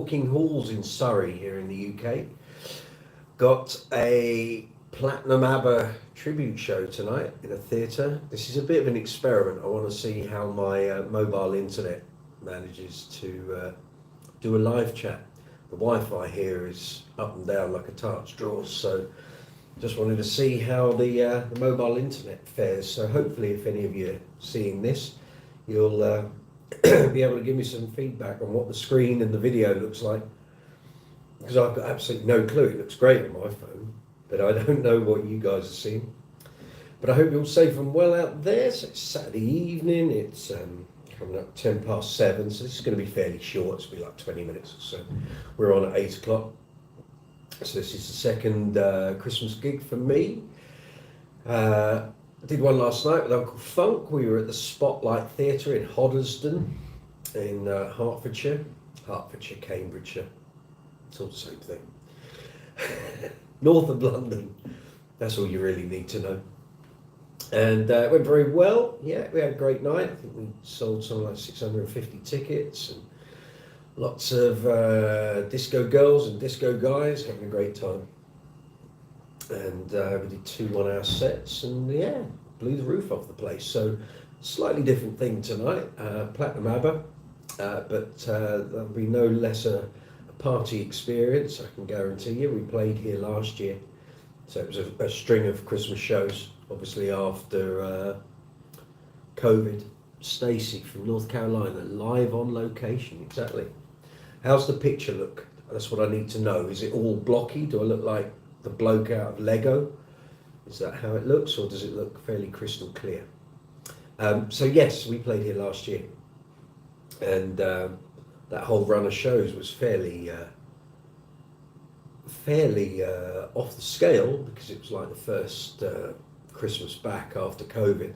Dorking Halls in Surrey here in the UK. Got a Platinum ABBA tribute show tonight in a theatre. This is a bit of an experiment. I want to see how my mobile internet manages to do a live chat. The Wi-Fi here is up and down like a tart's drawers, so just wanted to see how the mobile internet fares. So hopefully, if any of you are seeing this, you'll be able to give me some feedback on what the screen and the video looks like, because I've got absolutely no clue. It looks great on my phone, but I don't know what you guys are seeing. But I hope you're all safe and well out there. So it's Saturday evening, it's coming up 7:10, so this is going to be fairly short. It's going to be like 20 minutes or so. We're on at 8 o'clock. So this is the second Christmas gig for me. I did one last night with Uncle Funk. We were at the Spotlight Theatre in Hoddesdon in Hertfordshire, Cambridgeshire. It's all the same thing. North of London. That's all you really need to know. And it went very well. Yeah, we had a great night. I think we sold something like 650 tickets, and lots of disco girls and disco guys having a great time. And we did 2 1-hour sets, and yeah, blew the roof off the place. So slightly different thing tonight, Platinum ABBA, but there'll be no less a party experience, I can guarantee you. We played here last year, so it was a string of Christmas shows, obviously after COVID. Stacey from North Carolina, live on location, exactly. How's the picture look? That's what I need to know. Is it all blocky? Do I look like the bloke out of Lego? Is that how it looks, or does it look fairly crystal clear? So yes, we played here last year, and that whole run of shows was fairly off the scale, because it was like the first Christmas back after COVID.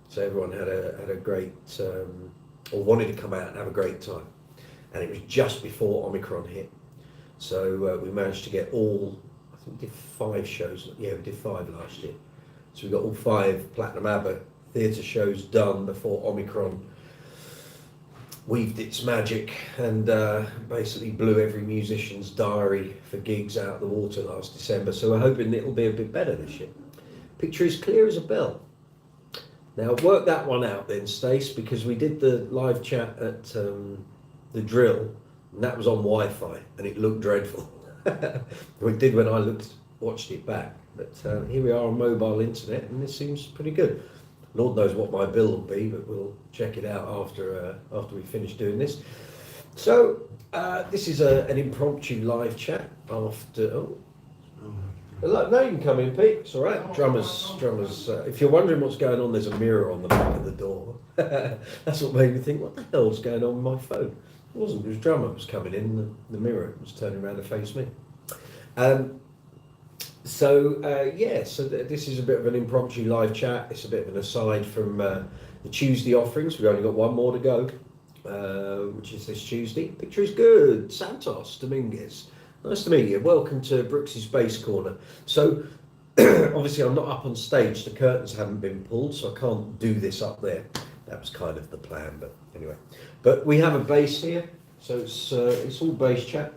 So everyone had a great, or wanted to come out and have a great time, and it was just before Omicron hit. So we managed to get all. We did 5 shows. Yeah, we did 5 last year. So we got all 5 Platinum ABBA theatre shows done before Omicron weaved its magic and basically blew every musician's diary for gigs out of the water last December. So we're hoping it'll be a bit better this year. Picture is clear as a bell. Now work that one out then, Stace, because we did the live chat at the Drill, and that was on Wi-Fi, and it looked dreadful. It did when I watched it back, but here we are on mobile internet, and this seems pretty good. Lord knows what my bill will be, but we'll check it out after we finish doing this. So this is an impromptu live chat after. No, you can come in, Pete. It's all right. Drummers. If you're wondering what's going on, there's a mirror on the back of the door. That's what made me think, what the hell's going on with my phone? It wasn't. It was drummer was coming in. The mirror was turning around to face me. So this is a bit of an impromptu live chat. It's a bit of an aside from the Tuesday offerings. We've only got one more to go, which is this Tuesday. Picture is good. Santos Dominguez. Nice to meet you. Welcome to Brooks's Bass Corner. So obviously I'm not up on stage. The curtains haven't been pulled, so I can't do this up there. That was kind of the plan, but anyway. But we have a bass here, so it's all bass chat.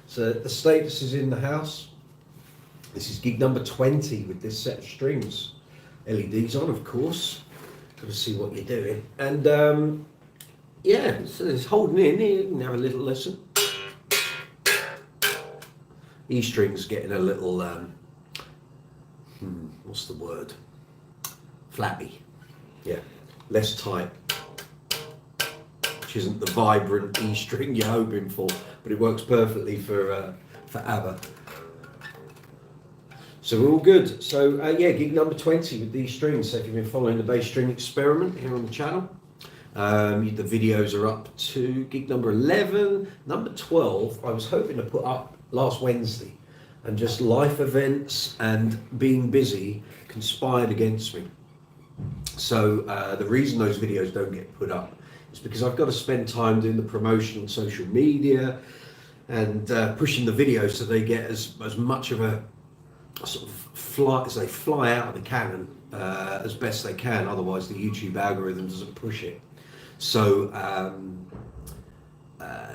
So the status is in the house. This is gig number 20 with this set of strings. LEDs on, of course. Got to see what you're doing. And so it's holding in here. You can have a little listen. E string's getting a little, what's the word? Flappy. Yeah, less tight. Which isn't the vibrant E string you're hoping for, but it works perfectly for ABBA. So we're all good. So gig number 20 with these strings. So if you've been following the bass string experiment here on the channel, the videos are up to gig number 11. Number 12, I was hoping to put up last Wednesday, and just life events and being busy conspired against me. So the reason those videos don't get put up is because I've got to spend time doing the promotion on social media and pushing the videos so they get as much of a sort of fly out of the cannon as best they can. Otherwise the YouTube algorithm doesn't push it. So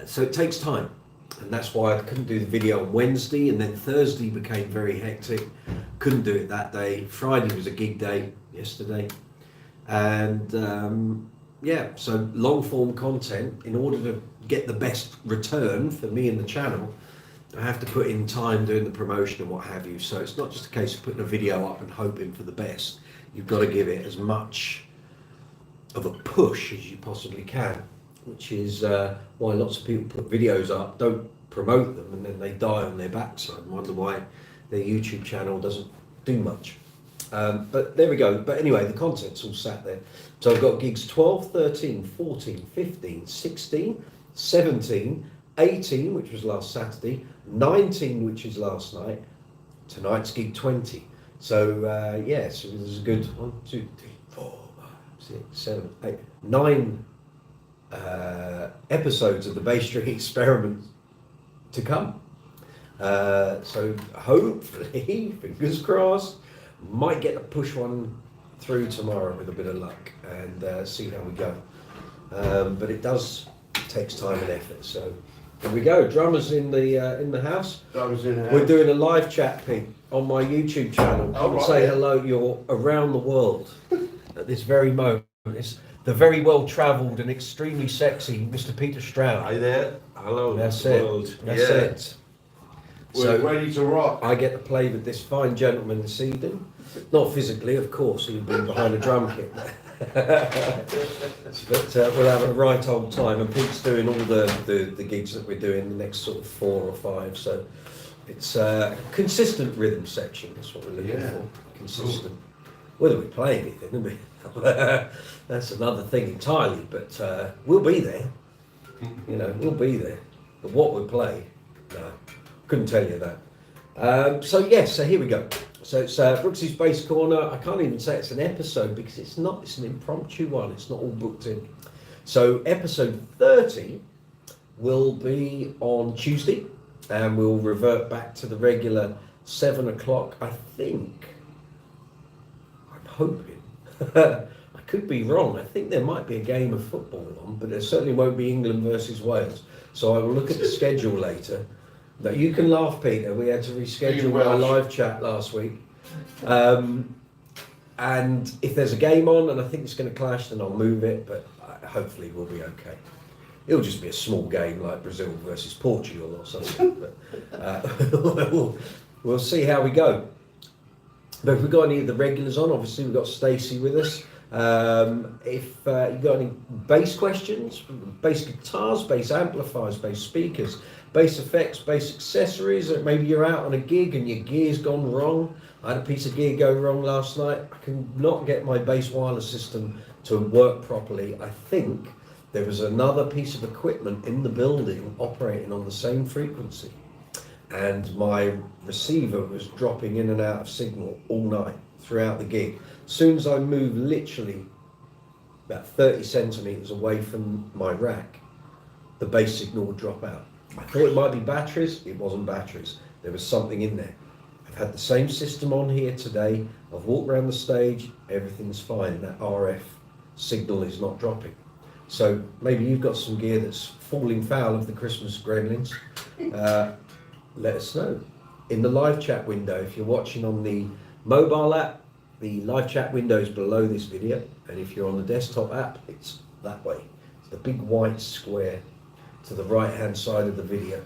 So it takes time. and that's why I couldn't do the video on Wednesday, and then Thursday became very hectic. Couldn't do it that day. Friday was a gig day yesterday, and yeah, so long form content, in order to get the best return for me and the channel, I have to put in time doing the promotion and what have you. So it's not just a case of putting a video up and hoping for the best. You've got to give it as much of a push as you possibly can, which is why lots of people put videos up, don't promote them, and then they die on their backside and wonder why their YouTube channel doesn't do much. But there we go. But anyway, the content's all sat there. So I've got gigs 12, 13, 14, 15, 16, 17, 18, which was last Saturday, 19, which is last night. Tonight's gig 20. So yes, so there's a good 1, 2, 3, 4, 5, 6, 7, 8, 9 episodes of the Bass String Experiment to come. So hopefully, fingers crossed, might get to push one through tomorrow with a bit of luck, and see how we go. But it takes time and effort. So here we go. Drummers in the house. Drummers in the house. We're doing a live chat, Pete, on my YouTube channel. Come and say hello. You're around the world at this very moment. It's the very well-travelled and extremely sexy Mr. Peter Stroud. Hi there. Hello. That's it. World. That's it. We're ready to rock. I get to play with this fine gentleman this evening. Not physically, of course, he'll be behind a drum kit. But we'll have a right old time, and Pete's doing all the gigs that we're doing the next sort of 4 or 5. So it's a consistent rhythm section. That's what we're looking for. Consistent. Cool. Whether we play anything, I mean, that's another thing entirely. But we'll be there. You know, we'll be there. But what we play, no, couldn't tell you that. So yes, so here we go. So it's Brooksy's Bass Corner. I can't even say it's an episode because it's not. It's an impromptu one. It's not all booked in. So episode 30 will be on Tuesday, and we'll revert back to the regular 7 o'clock. I think. I'm hoping. I could be wrong. I think there might be a game of football on, but there certainly won't be England versus Wales. So I will look at the schedule later. Now, you can laugh, Peter. We had to reschedule our live chat last week. And if there's a game on and I think it's going to clash, then I'll move it, but hopefully we'll be okay. It'll just be a small game like Brazil versus Portugal or something. But we'll see how we go. But if we've got any of the regulars on, obviously we've got Stacey with us. If you've got any bass questions, bass guitars, bass amplifiers, bass speakers, bass effects, bass accessories, or maybe you're out on a gig and your gear's gone wrong. I had a piece of gear go wrong last night. I could not get my bass wireless system to work properly. I think there was another piece of equipment in the building operating on the same frequency, and my receiver was dropping in and out of signal all night throughout the gig. As soon as I moved literally about 30 centimeters away from my rack, the bass signal would drop out. I thought it might be batteries. It wasn't batteries. There was something in there. I've had the same system on here today. I've walked around the stage. Everything's fine. That RF signal is not dropping. So maybe you've got some gear that's falling foul of the Christmas gremlins. Let us know. In the live chat window, if you're watching on the mobile app, the live chat window is below this video. And if you're on the desktop app, it's that way. It's the big white square to the right hand side of the video.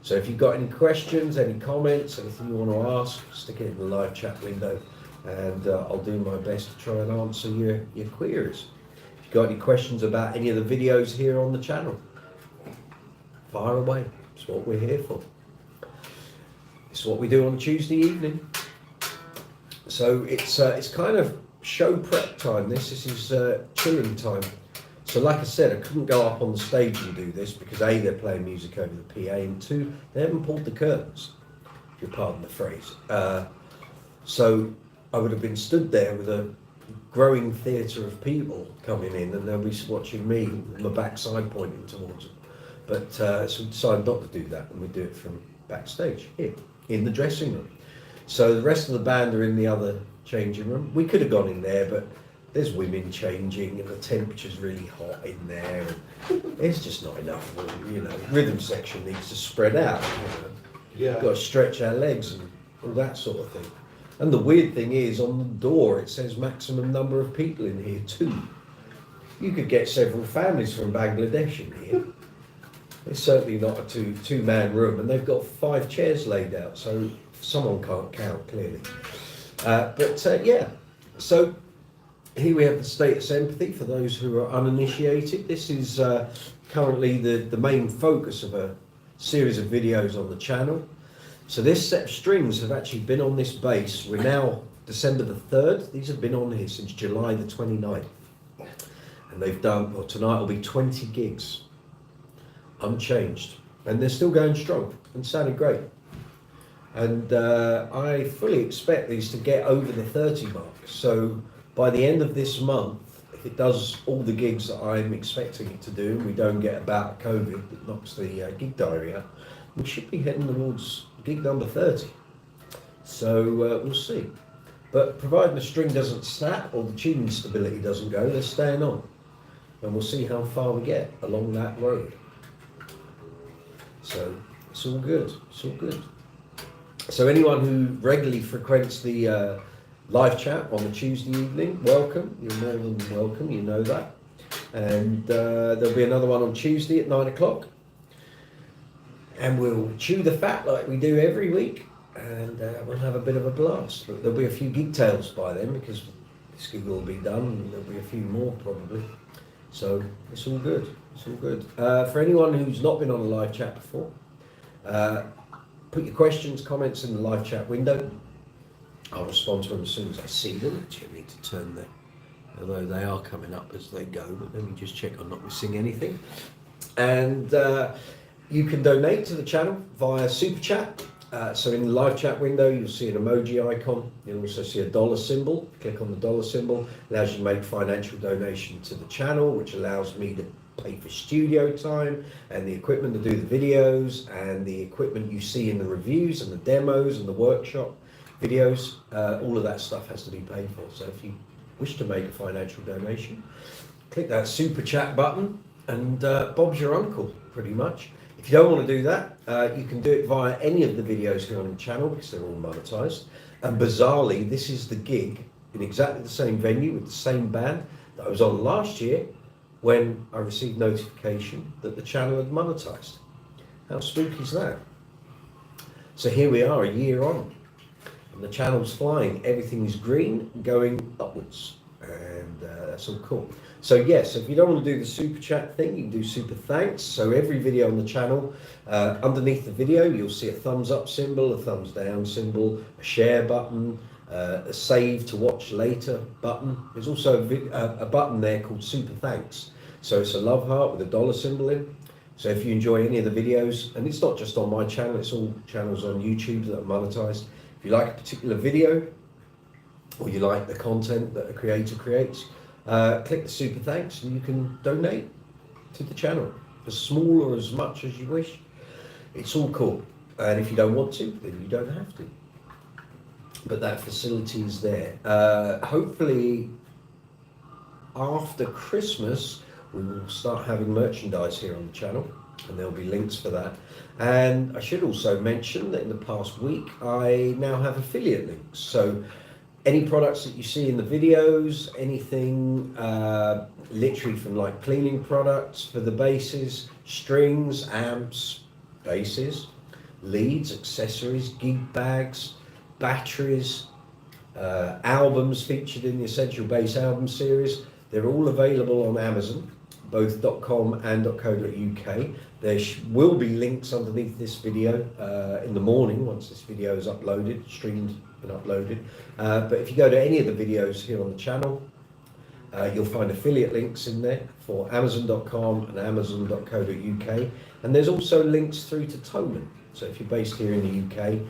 So if you've got any questions, any comments, anything you want to ask, stick it in the live chat window, and I'll do my best to try and answer your queries. If you've got any questions about any of the videos here on the channel, fire away. It's what we're here for. It's what we do on Tuesday evening. So it's kind of show prep time. This is chilling time. So like I said, I couldn't go up on the stage and do this because A, they're playing music over the PA, and 2, they haven't pulled the curtains, if you pardon the phrase. So I would have been stood there with a growing theatre of people coming in, and they'll be watching me with my backside pointing towards them. But so we decided not to do that, and we do it from backstage here in the dressing room. So the rest of the band are in the other changing room. We could have gone in there, but there's women changing and the temperature's really hot in there. And it's just not enough room, you know. Rhythm section needs to spread out, you know. Yeah. You've got to stretch our legs and all that sort of thing. And the weird thing is, on the door it says maximum number of people in here, 2. You could get several families from Bangladesh in here. It's certainly not a two-man room, and they've got 5 chairs laid out, so someone can't count, clearly. Yeah, so here we have the status empathy for those who are uninitiated. This is currently the main focus of a series of videos on the channel. So this set of strings have actually been on this bass. We're now December the 3rd. These have been on here since July the 29th. And they've done, well, tonight will be 20 gigs. Unchanged. And they're still going strong and sounding great. And I fully expect these to get over the 30 mark. So by the end of this month, if it does all the gigs that I'm expecting it to do, and we don't get a bout of COVID that knocks the gig diary out, we should be heading towards gig number 30. So we'll see. But providing the string doesn't snap or the tuning stability doesn't go, they're staying on. And we'll see how far we get along that road. So it's all good. It's all good. So anyone who regularly frequents the live chat on a Tuesday evening, welcome. You're more than welcome, you know that. And there'll be another one on Tuesday at 9 o'clock. And we'll chew the fat like we do every week. And we'll have a bit of a blast. But there'll be a few gig tales by then, because this gig will be done and there'll be a few more probably. So it's all good. It's all good. For anyone who's not been on a live chat before, put your questions, comments in the live chat window. I'll respond to them as soon as I see them. Actually, I need to turn them, although they are coming up as they go. But let me just check I'm not missing anything. And you can donate to the channel via Super Chat. So in the live chat window, you'll see an emoji icon. You'll also see a dollar symbol. Click on the dollar symbol. It allows you to make financial donation to the channel, which allows me to pay for studio time and the equipment to do the videos and the equipment you see in the reviews and the demos and the workshop videos. All of that stuff has to be paid for. So if you wish to make a financial donation, click that Super Chat button and Bob's your uncle, pretty much. If you don't want to do that, you can do it via any of the videos here on the channel because they're all monetized. And bizarrely, this is the gig in exactly the same venue with the same band that I was on last year when I received notification that the channel had monetized. How spooky is that? So here we are a year on and the channel's flying. Everything is green, going upwards. And that's all cool. So yes, if you don't want to do the super chat thing, you can do super thanks. So every video on the channel, underneath the video, you'll see a thumbs up symbol, a thumbs down symbol, a share button, a save to watch later button. There's also a button there called super thanks. So it's a love heart with a dollar symbol in. So if you enjoy any of the videos, and it's not just on my channel, it's all channels on YouTube that are monetized. If you like a particular video, or you like the content that a creator creates, click the super thanks and you can donate to the channel, as small or as much as you wish. It's all cool. And if you don't want to, then you don't have to. But that facility is there. Hopefully, after Christmas, we will start having merchandise here on the channel, and there'll be links for that. And I should also mention that in the past week, I now have affiliate links. So any products that you see in the videos, anything literally from like cleaning products for the basses, strings, amps, basses, leads, accessories, gig bags, batteries, albums featured in the Essential Bass album series. They're all available on Amazon, both .com and .co.uk. There will be links underneath this video in the morning once this video is uploaded, streamed and uploaded. But if you go to any of the videos here on the channel, you'll find affiliate links in there for Amazon.com and Amazon.co.uk. And there's also links through to Thomann. So if you're based here in the UK,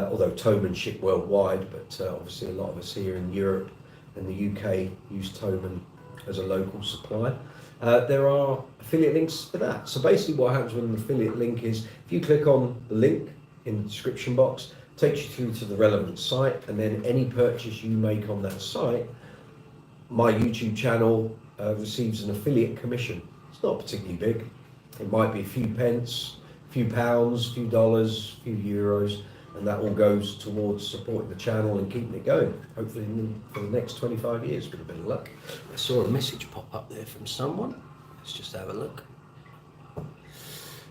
although Thomann ship worldwide, but obviously a lot of us here in Europe and the UK use Thomann as a local supplier. There are affiliate links for that. So basically what happens with an affiliate link is if you click on the link in the description box, it takes you through to the relevant site, and then any purchase you make on that site my YouTube channel receives an affiliate commission. It's not particularly big. It might be a few pence, a few pounds, a few dollars, a few euros, and that all goes towards supporting the channel and keeping it going, hopefully for the next 25 years with a bit of luck. I saw a message pop up there from someone. Let's just have a look.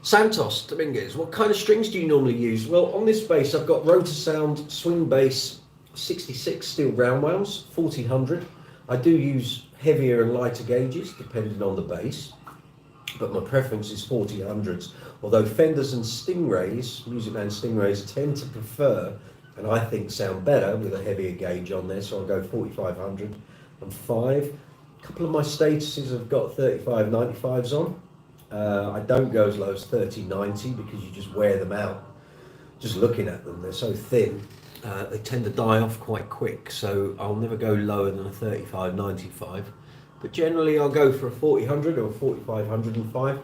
Santos Dominguez, what kind of strings do you normally use? Well, on this bass, I've got Rotor Sound swing bass 66 steel round wounds, 1400. I do use heavier and lighter gauges depending on the bass, but my preference is 1400s. Although Fenders and Stingrays, Music Man Stingrays, tend to prefer, and I think sound better with a heavier gauge on there, so I'll go 4500 and 5. A couple of my statuses have got 3595s on. I don't go as low as 3090 because you just wear them out. Just looking at them, they're so thin, they tend to die off quite quick, so I'll never go lower than a 3595. But generally I'll go for a 4000 or a 4505.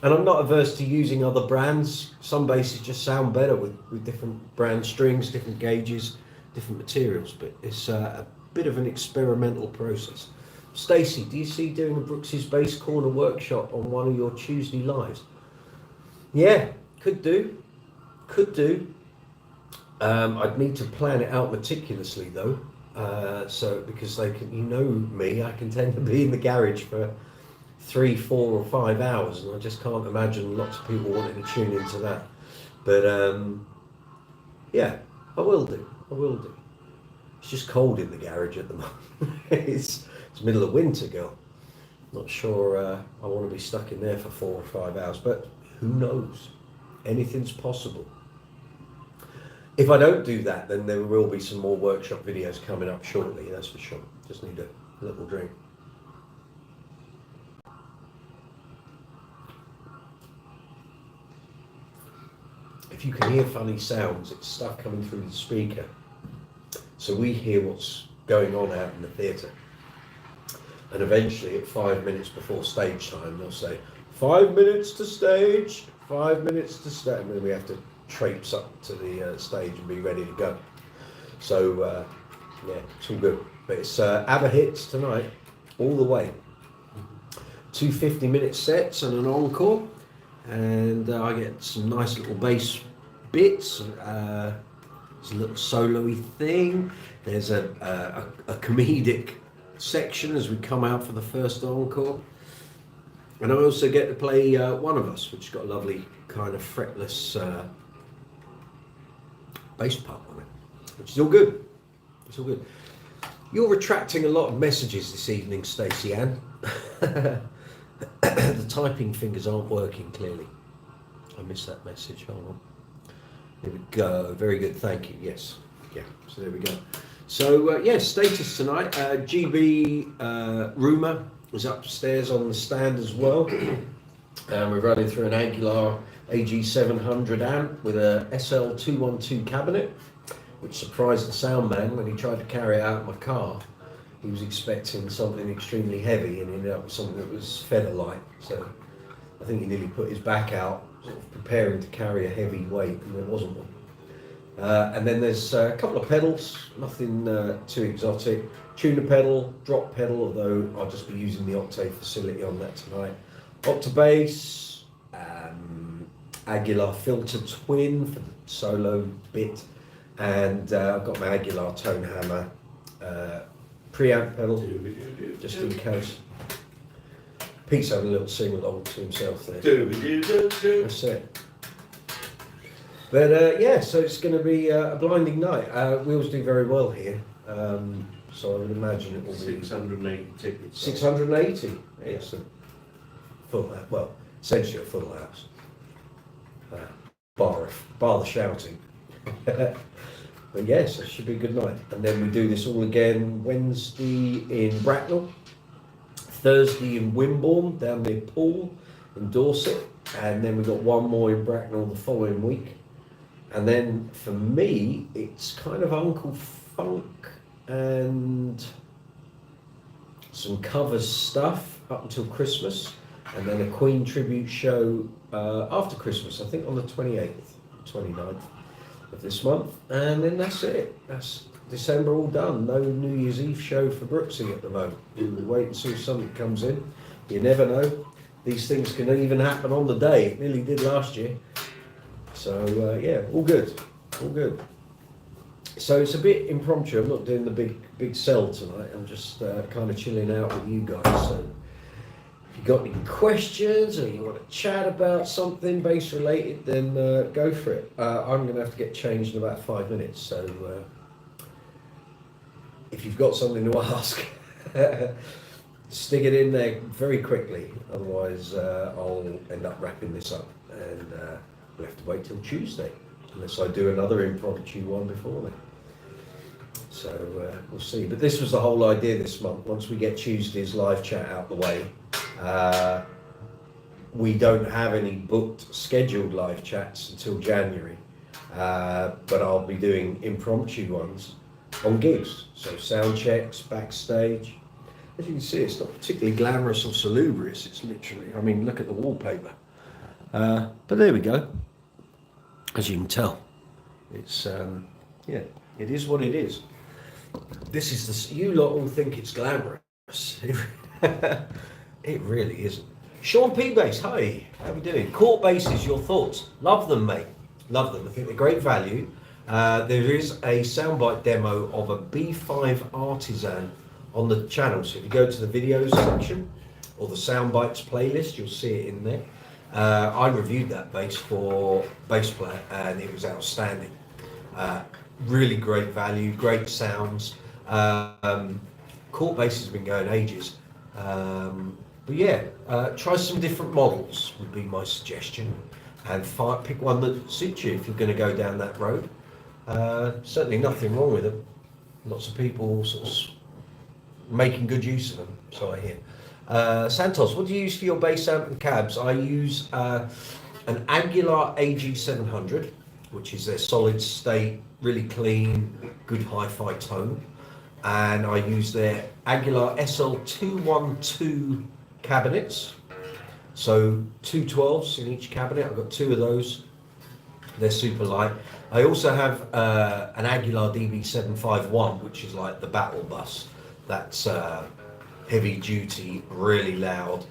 And I'm not averse to using other brands. Some basses just sound better with different brand strings, different gauges, different materials, but it's a bit of an experimental process. Stacey, do you see doing a Brooks's Bass Corner workshop on one of your Tuesday lives? Yeah, could do. I'd need to plan it out meticulously though. So because they can, you know me, I can tend to be in the garage for 3, 4 or 5 hours, and I just can't imagine lots of people wanting to tune into that. But yeah, I will do. It's just cold in the garage at the moment. It's middle of winter, girl. Not sure I want to be stuck in there for 4 or 5 hours, but who knows? Anything's possible. If I don't do that, then there will be some more workshop videos coming up shortly, that's for sure. Just need a little drink. If you can hear funny sounds, it's stuff coming through the speaker. So we hear what's going on out in the theatre. And eventually at 5 minutes before stage time, they'll say, 5 minutes to stage, 5 minutes to stage. And then we have to traipse up to the stage and be ready to go. So yeah, it's all good. But it's ABBA hits tonight, all the way. 2 50-minute sets and an encore. And I get some nice little bass bits. There's a little solo-y thing. There's a comedic section as we come out for the first encore. And I also get to play One of Us, which has got a lovely kind of fretless bass part on it, which is all good. It's all good. You're retracting a lot of messages this evening, Stacey Ann. The typing fingers aren't working clearly. I missed that message. Hold on. There we go. Very good. Thank you. Yes. Yeah. So there we go. So yeah, status tonight. GB Rumour is upstairs on the stand as well. We're running through an Aguilar AG700 amp with a SL212 cabinet, which surprised the sound man when he tried to carry it out of my car. He was expecting something extremely heavy and he ended up with something that was feather-light. So I think he nearly put his back out, sort of preparing to carry a heavy weight, and there wasn't one. And then there's a couple of pedals, nothing too exotic. Tuner pedal, drop pedal, although I'll just be using the octave facility on that tonight. Octabass, Aguilar filter twin for the solo bit, and I've got my Aguilar tone hammer preamp pedal, just in case. Pete's having a little sing-along to himself there. That's it. But yeah, so it's going to be a blinding night. We always do very well here, so I would imagine it will be 680 tickets. 680. Excellent. Full, well, essentially a full house. Bar the shouting. But yes, it should be a good night. And then we do this all again Wednesday in Bracknell, Thursday in Wimborne, down near Poole in Dorset, and then we've got one more in Bracknell the following week. And then for me, it's kind of Uncle Funk and some covers stuff up until Christmas, and then a Queen tribute show after Christmas, I think on the 28th, 29th of this month, and then that's it. That's December all done. No New Year's Eve show for Brooksy at the moment. We'll wait and see if something comes in. You never know. These things can even happen on the day. It nearly did last year. So yeah, all good. All good. So it's a bit impromptu. I'm not doing the big sell tonight. I'm just kind of chilling out with you guys. So if you got any questions or you want to chat about something bass related, then go for it. I'm going to have to get changed in about 5 minutes. So if you've got something to ask, stick it in there very quickly. Otherwise, I'll end up wrapping this up and we'll have to wait till Tuesday. Unless I do another impromptu one before then. So we'll see. But this was the whole idea this month. Once we get Tuesday's live chat out the way, we don't have any booked scheduled live chats until January. But I'll be doing impromptu ones on gigs. So sound checks, backstage. As you can see, it's not particularly glamorous or salubrious. It's literally, I mean, look at the wallpaper. But there we go. As you can tell, it's yeah, it is what it is. This is the, you lot all think it's glamorous. It really isn't. Sean P. Bass, hi, how are we doing? Court basses, your thoughts? Love them, mate. Love them. I think they're great value. There is a soundbite demo of a B5 Artisan on the channel. So if you go to the videos section or the soundbites playlist, you'll see it in there. I reviewed that bass for Bass Player and it was outstanding. Really great value, great sounds. Court bass has been going ages. But yeah, try some different models would be my suggestion. And pick one that suits you if you're going to go down that road. Certainly nothing wrong with them. Lots of people sort of making good use of them, so I hear. Santos, what do you use for your bass amp and cabs? I use an Aguilar AG700, which is their solid state, really clean, good hi-fi tone. And I use their Aguilar SL212 cabinets. So 212s in each cabinet. I've got 2 of those. They're super light. I also have an Aguilar DB751, which is like the battle bus. That's heavy duty, really loud,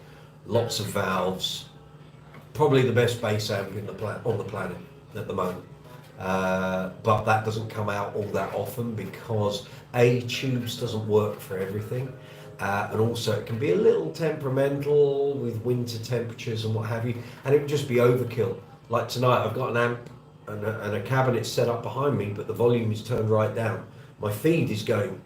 lots of valves, probably the best bass amp on the planet at the moment. But that doesn't come out all that often because tubes doesn't work for everything, and also it can be a little temperamental with winter temperatures and what have you, and it would just be overkill. Like tonight I've got an amp and a cabinet set up behind me, but the volume is turned right down. My feed is going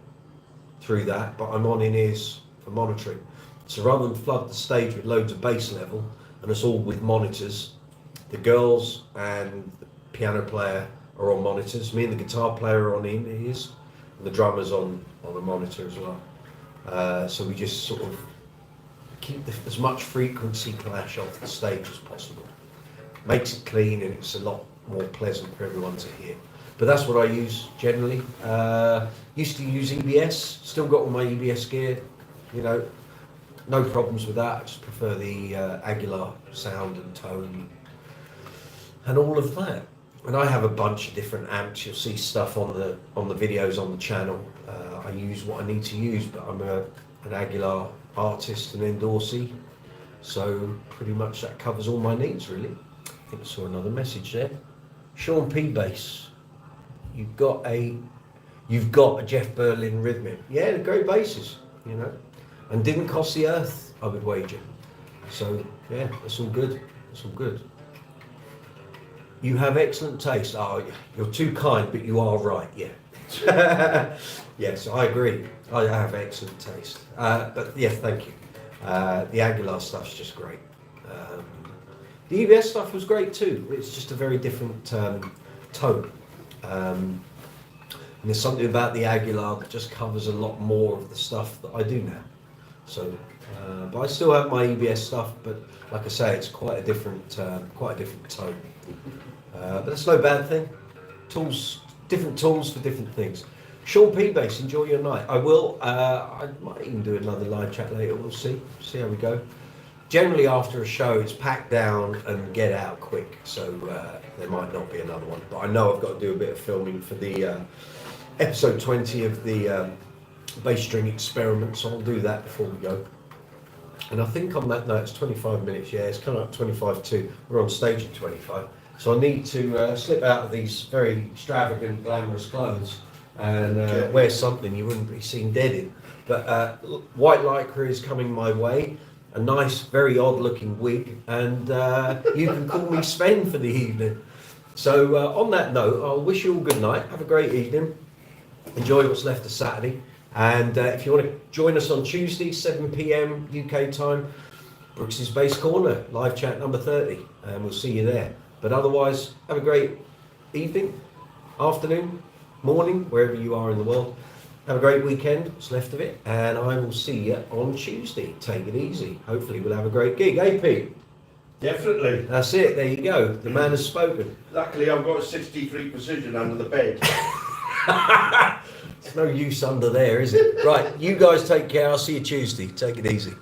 through that, but I'm on in-ears for monitoring. So rather than flood the stage with loads of bass level and us all with monitors, the girls and the piano player are on monitors, me and the guitar player are on in-ears, and the drummer's on a monitor as well. So we just sort of keep as much frequency clash off the stage as possible. Makes it clean and it's a lot more pleasant for everyone to hear. But that's what I use generally. Used to use EBS, still got all my EBS gear, you know, no problems with that. I just prefer the Aguilar sound and tone and all of that. And I have a bunch of different amps. You'll see stuff on the videos on the channel. I use what I need to use, but I'm an Aguilar artist and endorsee, so pretty much that covers all my needs really. I think I saw another message there. Sean P. Bass, you've got a Jeff Berlin Rhythmic. Yeah, they're great basses, you know, and didn't cost the earth, I would wager. So yeah, that's all good. That's all good. You have excellent taste. Oh, you're too kind, but you are right. Yeah. Yes, I agree. I have excellent taste. But yeah, thank you. The Aguilar stuff's just great. The EBS stuff was great too. It's just a very different tone. And there's something about the Aguilar that just covers a lot more of the stuff that I do now. So, but I still have my EBS stuff, but like I say, it's quite a different tone. But that's no bad thing. Tools, different tools for different things. Sean P. Bass, enjoy your night. I will. I might even do another live chat later. We'll see how we go. Generally, after a show, it's packed down and get out quick. So there might not be another one. But I know I've got to do a bit of filming for the episode 20 of the bass string experiment, so I'll do that before we go. And I think on that note, it's 25 minutes, yeah, it's coming up 25 to, we're on stage at 25. So I need to slip out of these very extravagant, glamorous clothes and wear something you wouldn't be seen dead in. But white lycra is coming my way, a nice, very odd looking wig, and you can call me Sven for the evening. So on that note, I'll wish you all good night, have a great evening, enjoy what's left of Saturday, and if you want to join us on Tuesday, 7 p.m. UK time, Brooks's Bass Corner, live chat number 30, and we'll see you there. But otherwise, have a great evening, afternoon, morning, wherever you are in the world. Have a great weekend, what's left of it, and I will see you on Tuesday. Take it easy. Hopefully we'll have a great gig. Hey, Pete? Definitely. That's it, there you go. The man has spoken. Luckily, I've got a 63 precision under the bed. It's no use under there, is it? Right, you guys take care. I'll see you Tuesday. Take it easy.